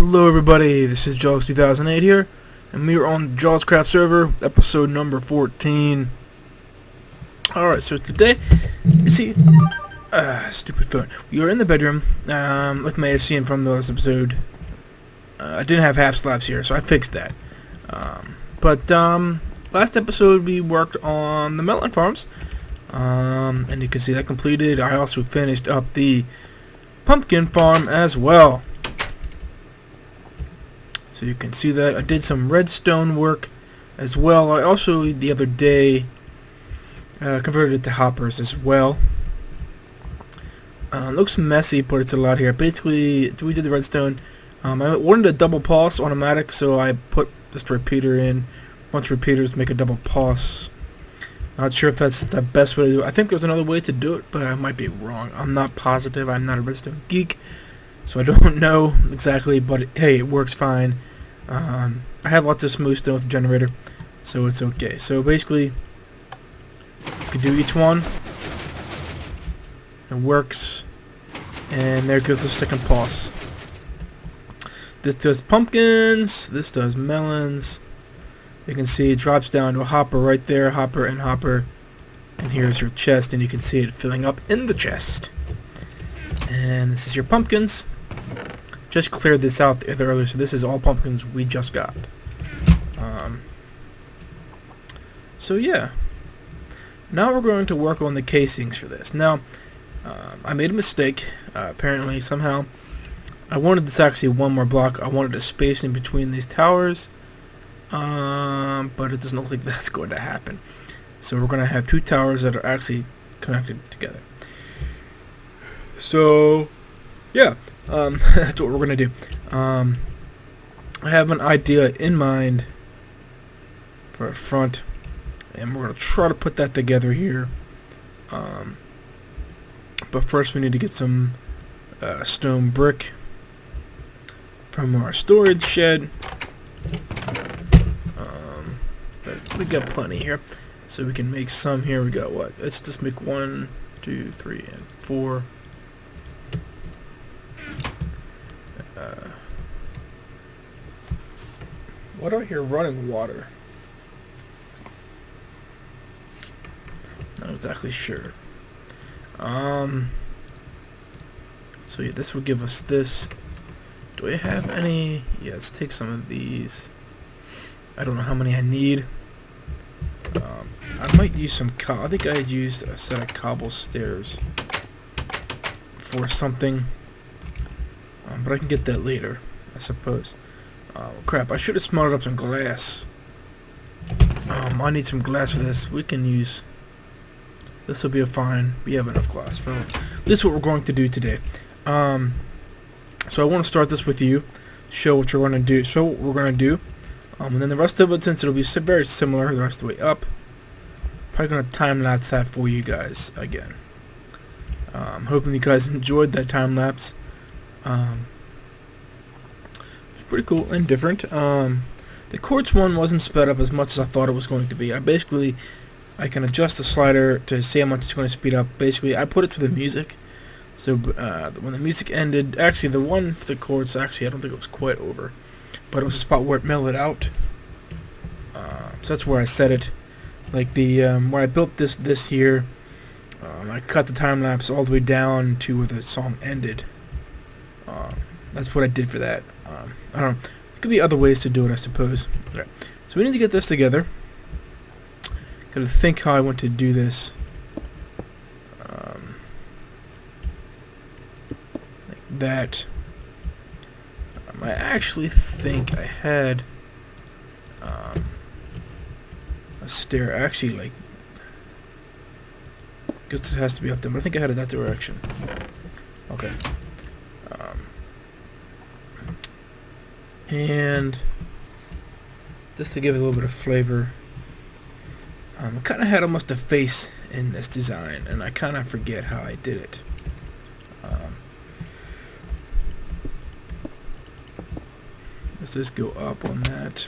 Hello everybody, this is Jaws2008 here, and we are on the JawsCraft server, episode number 14. Alright, so today, you see, stupid phone. We are in the bedroom, like you may have seen from the last episode. I didn't have half slabs here, so I fixed that. Last episode we worked on the melon farms, and you can see that completed. I also finished up the pumpkin farm as well. So you can see that I did some redstone work as well. I also the other day converted it to hoppers as well. Looks messy, but it's a lot here. Basically, we did the redstone. I wanted a double pulse automatic, so I put just a repeater in. Bunch of repeaters make a double pulse. Not sure if that's the best way to do it. I think there's another way to do it, but I might be wrong. I'm not positive. I'm not a redstone geek, so I don't know exactly, but hey, it works fine. I have lots of smooth stone with the generator, so it's okay. So basically, you can do each one. It works, and there goes the second pulse. This does pumpkins, this does melons. You can see it drops down to a hopper right there, hopper and hopper. And here's your chest, and you can see it filling up in the chest. And this is your pumpkins. Just cleared this out earlier, so this is all pumpkins we just got. So yeah. Now we're going to work on the casings for this. Now, I made a mistake, apparently, somehow. I wanted this actually one more block. I wanted a space in between these towers. But it doesn't look like that's going to happen. So we're going to have two towers that are actually connected together. So, yeah, that's what we're going to do. I have an idea in mind for a front, and we're going to try to put that together here. But first we need to get some stone brick from our storage shed. But we got plenty here, so we can make some here. We got what? Let's just make 1, 2, 3, and 4. What do I hear running water? Not exactly sure. So yeah, this will give us this. Do I have any? Yeah, let's take some of these. I don't know how many I need. I might use some I think I had used a set of cobble stairs for something. But I can get that later, I suppose. Crap, I should have smelted up some glass. I need some glass for this. We can use... This will be a fine. We have enough glass for it. This is what we're going to do today. So I want to start this with you. Show what you're going to do. Show what we're going to do. And then the rest of it, since it'll be very similar the rest of the way up, probably going to time-lapse that for you guys again. Hoping you guys enjoyed that time-lapse. It's pretty cool and different. The quartz one wasn't sped up as much as I thought it was going to be. I can adjust the slider to see how much it's going to speed up. Basically, I put it to the music. So when the music ended, actually the one for the quartz, actually I don't think it was quite over. But it was a spot where it mellowed out. So that's where I set it. Like the where I built this here, I cut the time lapse all the way down to where the song ended. That's what I did for that. I don't know. There could be other ways to do it, I suppose. Okay. So we need to get this together. Gotta think how I want to do this. Like that. I actually think I had a stair. Actually, like, because it has to be up there, but I think I had it that direction. Okay. And just to give it a little bit of flavor, I kind of had almost a face in this design, and I kind of forget how I did it. Let's just go up on that.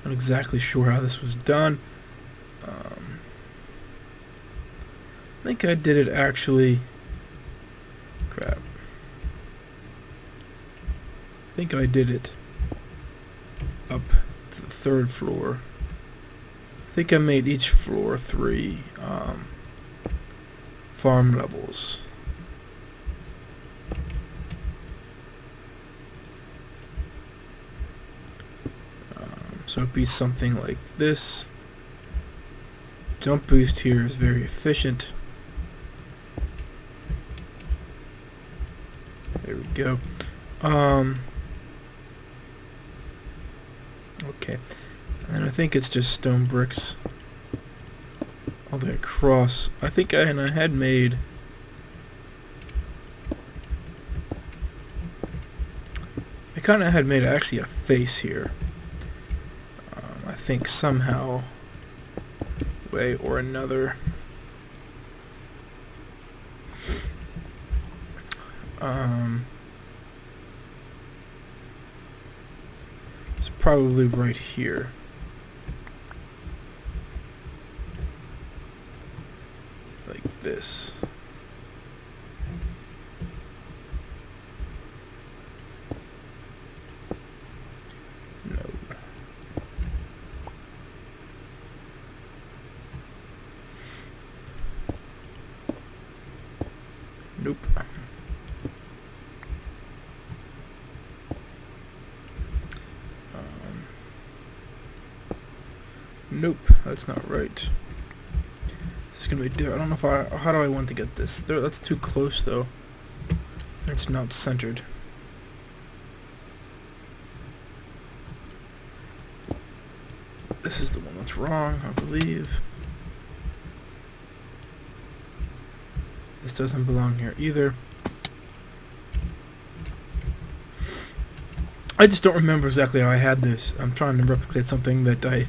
Not exactly sure how this was done. I think I did it actually. Crap. I think I did it up to the 3rd floor. I think I made each floor 3 farm levels. So it'd be something like this. Jump boost here is very efficient. There we go. Okay. And I think it's just stone bricks all the way across. I think I had made actually a face here. I think somehow, way or another. It's probably right here. Like this. No. Nope. Nope, that's not right. This is gonna be different. I don't know if how do I want to get this? That's too close though. It's not centered. This is the one that's wrong, I believe. This doesn't belong here either. I just don't remember exactly how I had this. I'm trying to replicate something that I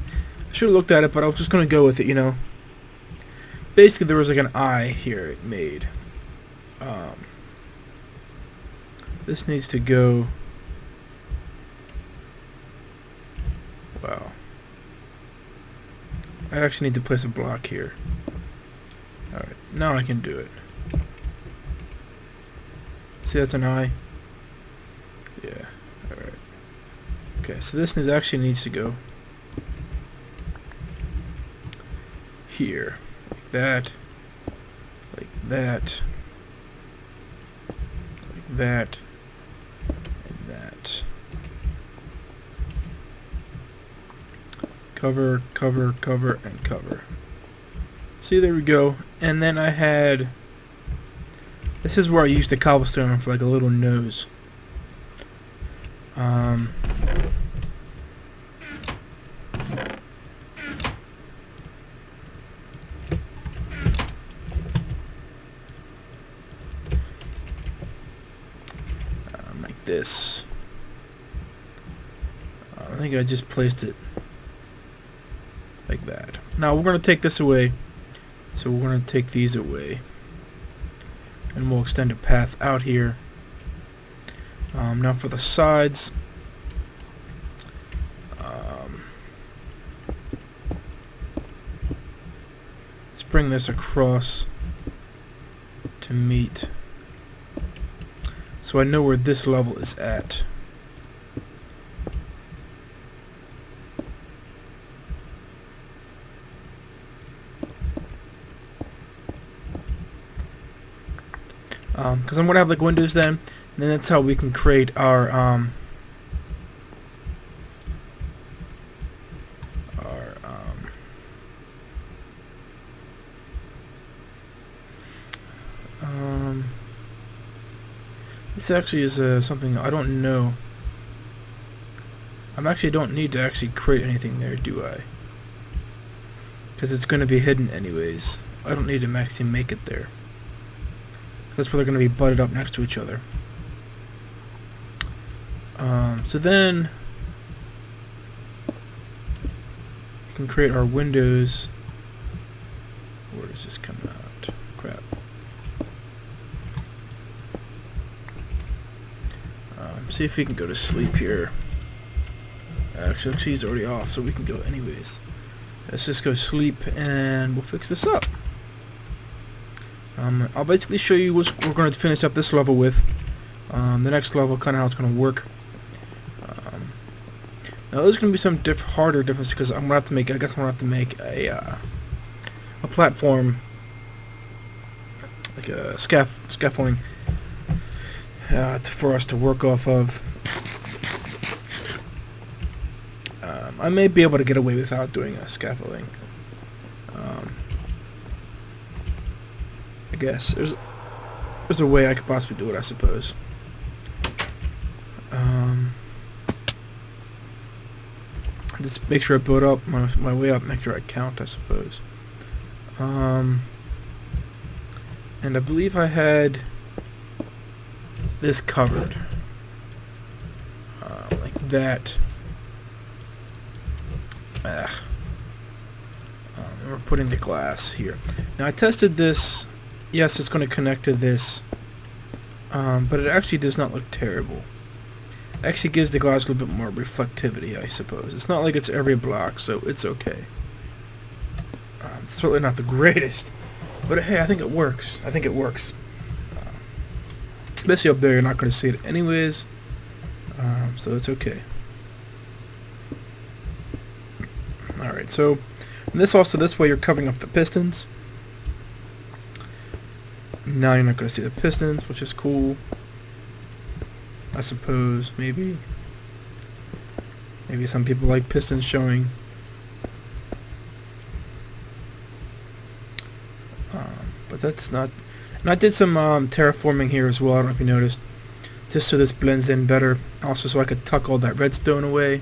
should have looked at it, but I was just going to go with it, you know. Basically, there was like an eye here it made. This needs to go... Wow. I actually need to place a block here. Alright, now I can do it. See, that's an eye? Yeah, alright. Okay, so this actually needs to go here. Like that. Like that. Like that. And that. Cover, cover, cover, and cover. See, there we go. And then I had... This is where I used the cobblestone for like a little nose. Like this. I think I just placed it like that. Now we're going to take this away. So we're going to take these away. And we'll extend a path out here. Now for the sides. Let's bring this across to meet. So I know where this level is at. Because I'm going to have like windows then, and then that's how we can create our this actually is something I don't know. I actually don't need to actually create anything there, do I? Because it's going to be hidden anyways. I don't need to actually make it there. That's where they're going to be butted up next to each other. So then we can create our windows. Where does this come out? Crap. See if we can go to sleep here. Actually, he's already off, so we can go anyways. Let's just go sleep and we'll fix this up. I'll basically show you what we're going to finish up this level with. The next level, kind of how it's going to work. Now there's going to be some harder difference because I'm going to have to make. I guess I'm going to have to make a platform, like a scaffolding, for us to work off of. I may be able to get away without doing a scaffolding. I guess there's a way I could possibly do it, I suppose. Just make sure I build up my way up, make sure I count, I suppose. And I believe I had this covered, like that. We're putting the glass here. Now I tested this. Yes, it's going to connect to this, but it actually does not look terrible. It actually gives the glass a little bit more reflectivity, I suppose. It's not like it's every block, so it's okay. It's certainly not the greatest, but hey, I think it works. I think it works. Especially up there, you're not going to see it anyways, so it's okay. Alright, so this way you're covering up the pistons. Now you're not going to see the pistons, which is cool. I suppose, maybe some people like pistons showing. But that's not. And I did some terraforming here as well. I don't know if you noticed, just so this blends in better. Also, so I could tuck all that redstone away.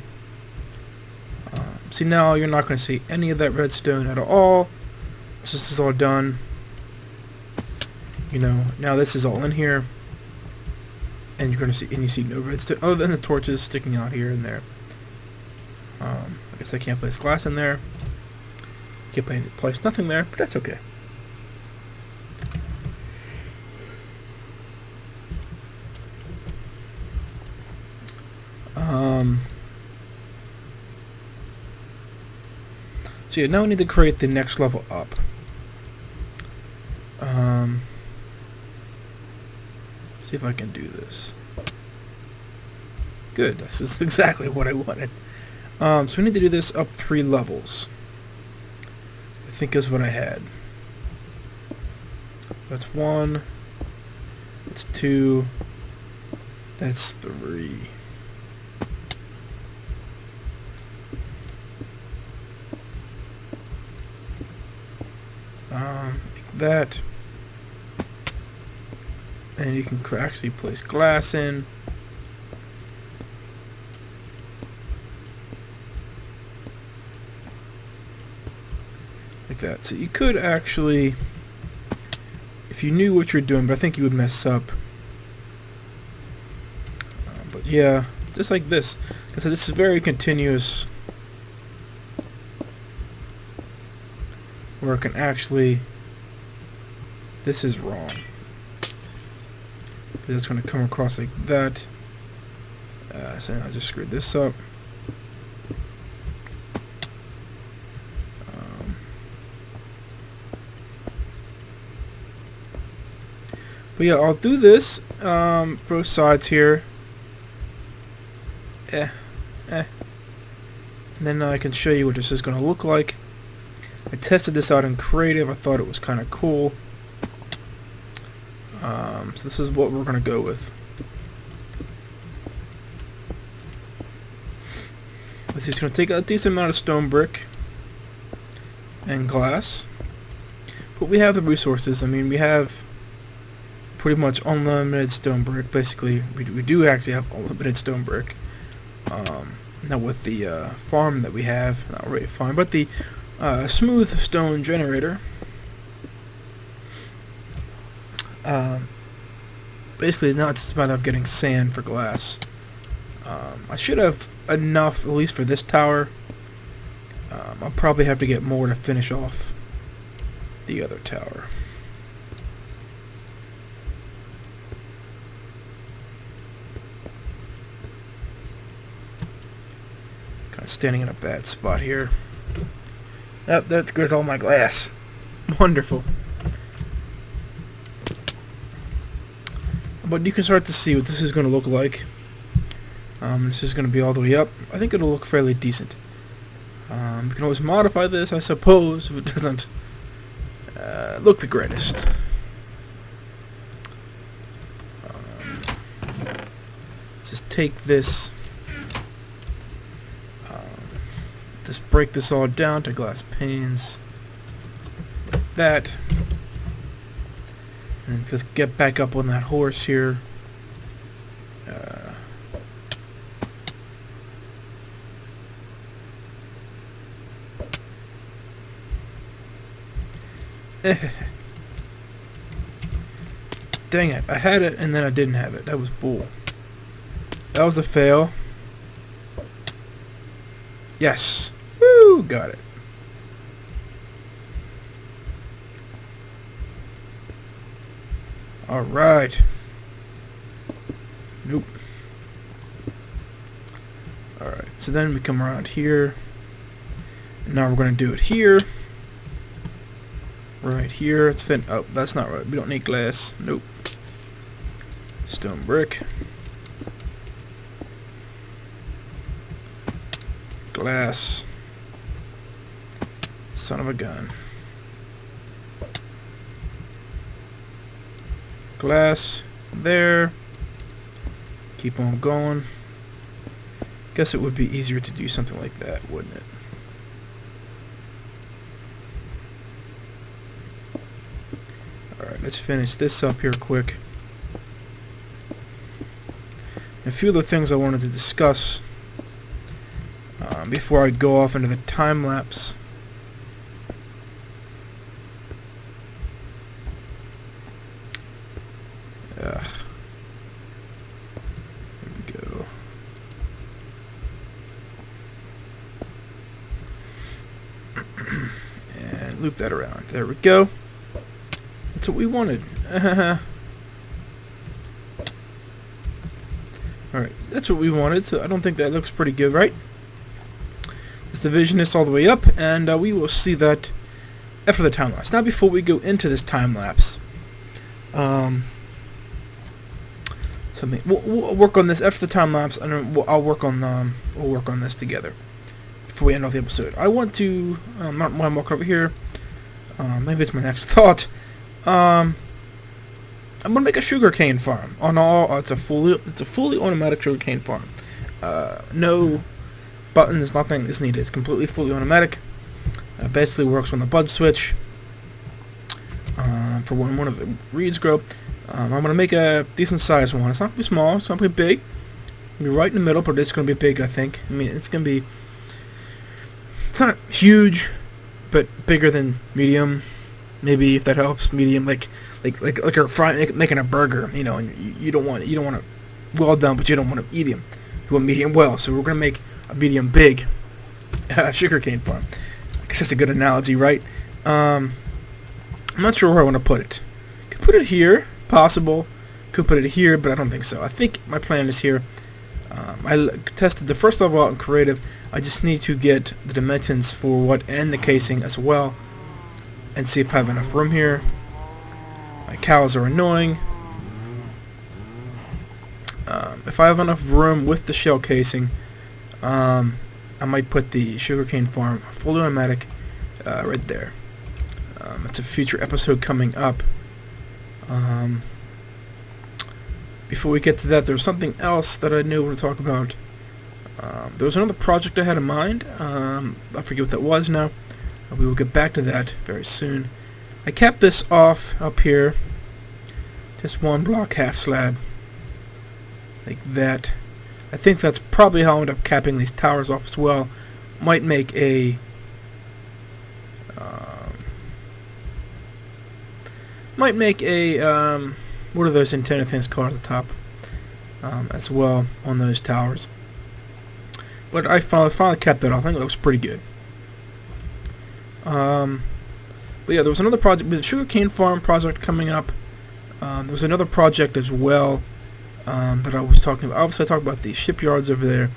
See, now you're not going to see any of that redstone at all. This is all done. You know, now this is all in here. And you're going to see, and you see no redstone. Oh, then the torches sticking out here and there. I guess I can't place glass in there. Can't place nothing there, but that's okay. So yeah, now we need to create the next level up. See if I can do this. Good, this is exactly what I wanted. So we need to do this up 3 levels. I think is what I had. That's 1. That's 2. That's 3. Like that. And you can actually place glass in. Like that. So you could actually, if you knew what you're doing, but I think you would mess up. But yeah, just like this. So this is very continuous. Where it can actually, this is wrong. It's going to come across like that. So I just screwed this up. But yeah, I'll do this both sides here. And then I can show you what this is going to look like. I tested this out in creative. I thought it was kind of cool. So this is what we're going to go with. This is going to take a decent amount of stone brick and glass. But we have the resources. I mean, we have pretty much unlimited stone brick. Basically, we do actually have unlimited stone brick. Now with the farm that we have, not really farm, but the smooth stone generator. Basically, it's not just a matter of getting sand for glass. I should have enough, at least for this tower. I'll probably have to get more to finish off the other tower. Kind of standing in a bad spot here. Yep, that goes all my glass. Wonderful. but you can start to see what this is going to look like. This is going to be all the way up. I think it'll look fairly decent. You can always modify this, I suppose, if it doesn't look the greatest. Just take this, just break this all down to glass panes, like that, and just get back up on that horse here. Dang it, I had it and then I didn't have it. That was bull. That was a fail. Yes. Woo, got it. Alright. Nope. Alright, so then we come around here. Now we're going to do it here. Right here, it's fit. Oh, that's not right. We don't need glass. Nope. Stone brick. Glass. Son of a gun. Glass. There. Keep on going. Guess it would be easier to do something like that, wouldn't it? Alright, let's finish this up here quick. A few of the things I wanted to discuss before I go off into the time lapse. There we go. And loop that around. There we go. That's what we wanted. Alright, that's what we wanted, so I don't think that looks pretty good, right? Let's division this all the way up, and we will see that after the time lapse. Now, before we go into this time lapse, we'll work on this after the time lapse, and then we'll work on this together before we end off the episode. I want to walk over here. Maybe it's my next thought. I'm gonna make a sugarcane farm on all. It's a fully automatic sugarcane farm. No buttons, nothing is needed. It's completely fully automatic. Basically works on the bud switch. For when one of the reeds grow. I'm gonna make a decent sized one. It's not gonna be small. It's not gonna be big. It'll be right in the middle, but it's gonna be big. I think. I mean, it's gonna be. It's not huge, but bigger than medium. Maybe if that helps. Medium, like you're making a burger, you know, and you don't want it well done, but you don't want to medium. You want medium well. So we're gonna make a medium big sugarcane farm. I guess that's a good analogy, right? I'm not sure where I want to put it. Could put it here, possible. Could put it here, but I don't think so. I think my plan is here. I tested the first level out in creative. I just need to get the dimensions for what and the casing as well, and see if I have enough room here. My cows are annoying. If I have enough room with the shell casing, I might put the sugarcane farm fully automatic right there. It's a future episode coming up. Before we get to that, there's something else that I knew to talk about. There was another project I had in mind. I forget what that was now. We will get back to that very soon. I capped this off up here. Just one block half slab. Like that. I think that's probably how I'll end up capping these towers off as well. Might make a... what are those antenna things called at the top? As well on those towers. But I finally capped that off. I think it looks pretty good. But yeah, there was another project, the sugarcane farm project coming up. There was another project as well that I was talking about. Obviously, I talked about the shipyards over there,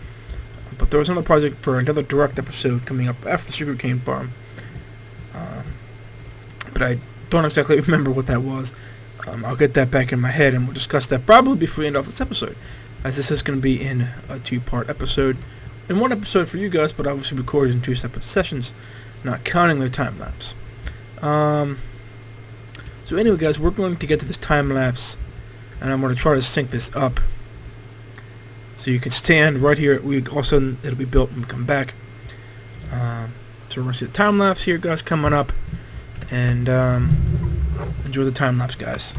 but there was another project for another direct episode coming up after the sugarcane farm. But I don't exactly remember what that was. I'll get that back in my head, and we'll discuss that probably before we end off this episode, as this is going to be in a 2-part episode. In one episode for you guys, but obviously recorded in 2 separate sessions, not counting the time lapse. So anyway, guys, we're going to get to this time lapse, and I'm going to try to sync this up so you can stand right here. All of a sudden, it'll be built when we come back. So we're going to see the time lapse here, guys, coming up, and enjoy the time lapse, guys.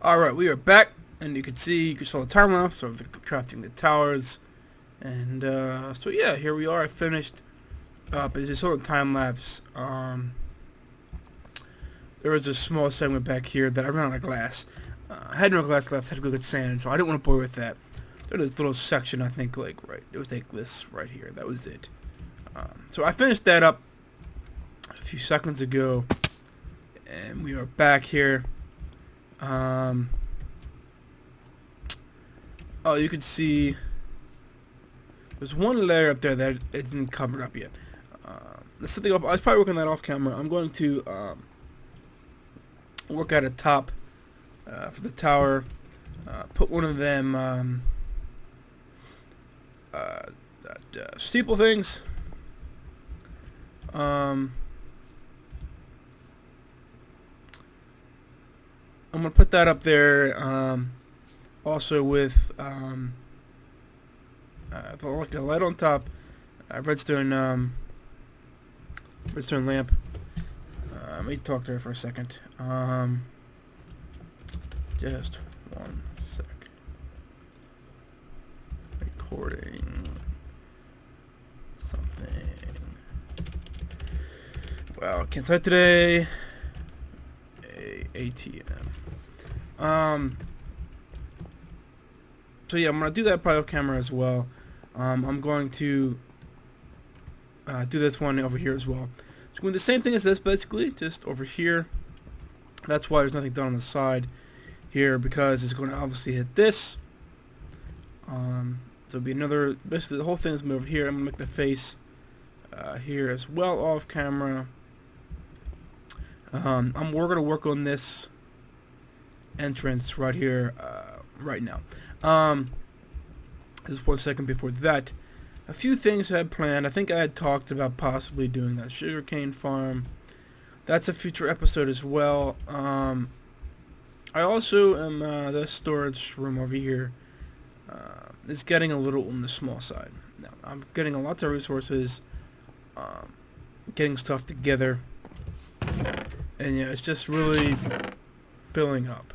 Alright, we are back, and you saw the time lapse of crafting the towers, and so yeah, here we are. I finished up. As you saw the time lapse, there was a small segment back here that I ran out of glass. I had no glass left, had to go get sand, so I didn't want to bore with that. There was this little section, I think, it was like this right here. That was it. So I finished that up a few seconds ago, and we are back here. Oh, you can see there's one layer up there that it didn't cover up yet. Let's set the up. I was probably working that off camera. I'm going to work at a top for the tower. Put one of them steeple things. I'm gonna put that up there. Also with like a light on top, redstone redstone lamp. Let me talk to her for a second. Just one sec. Recording something. Well, can't type today. ATM. So yeah, I'm gonna do that probably off camera as well. I'm going to do this one over here as well. It's going to be the same thing as this, basically, just over here. That's why there's nothing done on the side here, because it's going to obviously hit this. So it'll be another. Basically, the whole thing is over here. I'm gonna make the face here as well off camera. We're gonna work on this entrance right here, right now. Just 1 second before that, a few things I had planned. I think I had talked about possibly doing that sugarcane farm. That's a future episode as well. I also am this storage room over here is getting a little on the small side. Now I'm getting a lot of resources, getting stuff together, and yeah, it's just really filling up.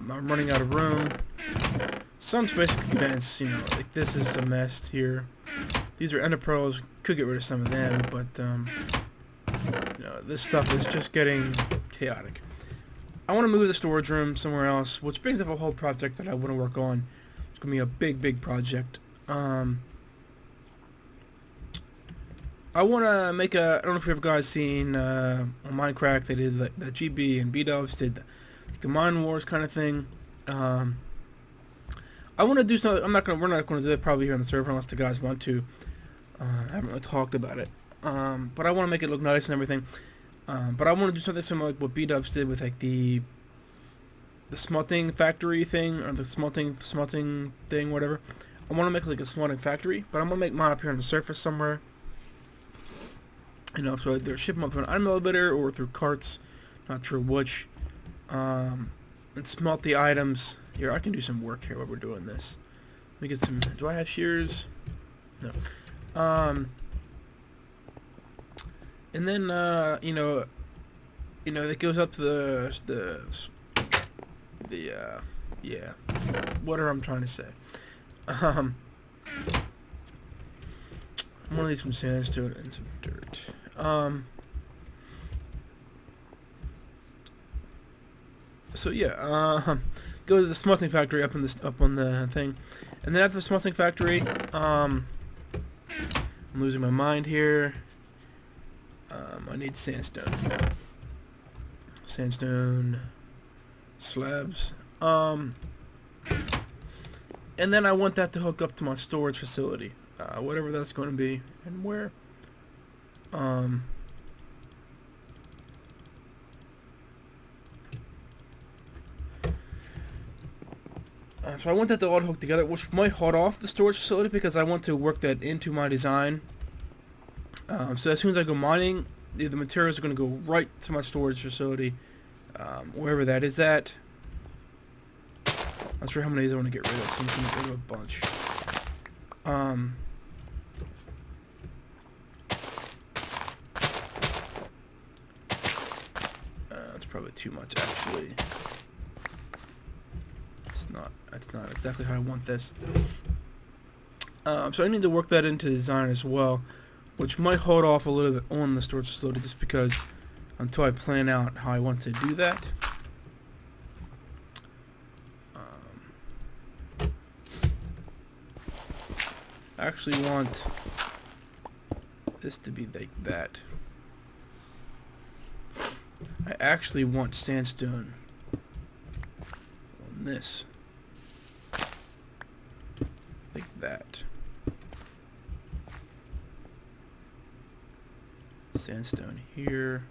I'm running out of room. Some space condensed, you know, like this is a mess here. These are ender pearls. Could get rid of some of them, but you know, this stuff is just getting chaotic. I want to move the storage room somewhere else, which brings up a whole project that I want to work on. It's gonna be a big project. I want to make a. I don't know if you guys seen on Minecraft they did the GB and B-Dubs did the Mine Wars kind of thing. I want to do something. We're not going to do it probably here on the server unless the guys want to. I haven't really talked about it. But I want to make it look nice and everything. But I want to do something similar like what B-Dubs did with like the smelting factory thing, or the smelting thing, whatever. I want to make like a smelting factory, but I'm gonna make mine up here on the surface somewhere. You know, so either ship them up in an elevator or through carts. Not sure which. And smelt the items. Here, I can do some work here while we're doing this. Let me get some. Do I have shears? No. And then you know, it goes up to the yeah. Whatever I'm trying to say. I'm gonna need some sandstone and some dirt. So yeah, go to the smelting factory up on the thing, and then after the smelting factory, I'm losing my mind here. I need sandstone slabs, and then I want that to hook up to my storage facility, whatever that's going to be and where. So I want that to all hook together, which might hold off the storage facility because I want to work that into my design. So as soon as I go mining, the materials are going to go right to my storage facility, wherever that is at. Not sure how many of these I want to get rid of, so I'm going to get rid of a bunch. That's probably too much, actually. That's not exactly how I want this. So I need to work that into design as well, which might hold off a little bit on the storage facility just because until I plan out how I want to do that. I actually want this to be like that. I actually want sandstone on this. Like that. Sandstone here.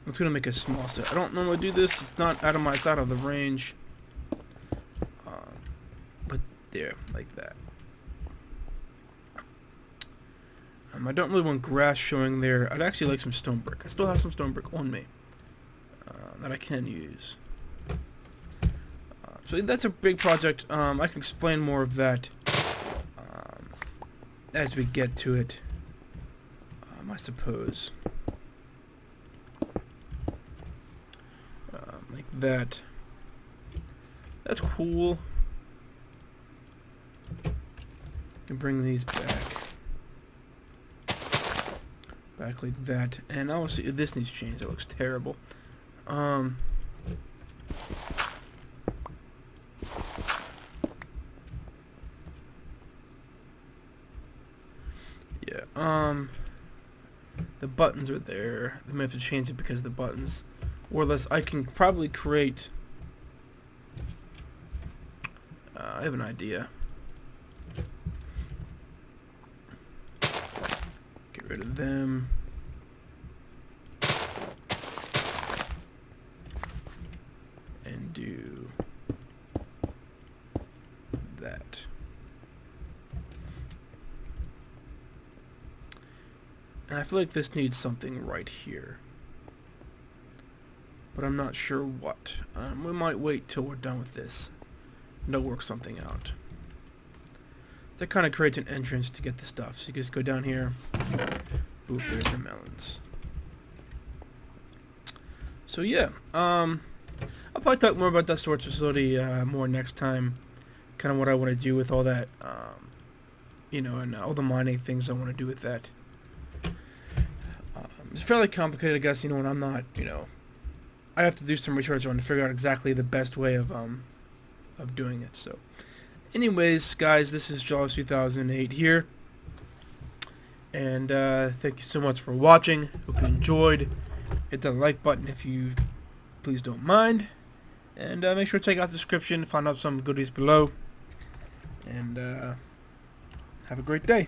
I'm just gonna make a small set. I don't normally do this. It's not out of my. It's out of the range. But there, like that. I don't really want grass showing there. I'd actually like some stone brick. I still have some stone brick on me. that I can use. So that's a big project. I can explain more of that as we get to it, I suppose. Like that. That's cool. Can bring these back like that, and obviously this needs changed. It looks terrible. Yeah. The buttons are there. They may have to change it because of the buttons. Or less, I can probably create. I have an idea. Get rid of them. And do that. And I feel like this needs something right here. But I'm not sure what. We might wait till we're done with this. And they'll work something out. That kind of creates an entrance to get the stuff. So you just go down here. Boop, there's your melons. So yeah, I'll probably talk more about that storage facility more next time. Kind of what I want to do with all that, you know, and all the mining things I want to do with that. It's fairly complicated, I guess, you know, and I'm not, you know, I have to do some research on to figure out exactly the best way of doing it. So anyways, guys, this is JawsCrafters here, and thank you so much for watching. Hope you enjoyed. Hit that like button if you please don't mind, and make sure to check out the description, find out some goodies below, and have a great day.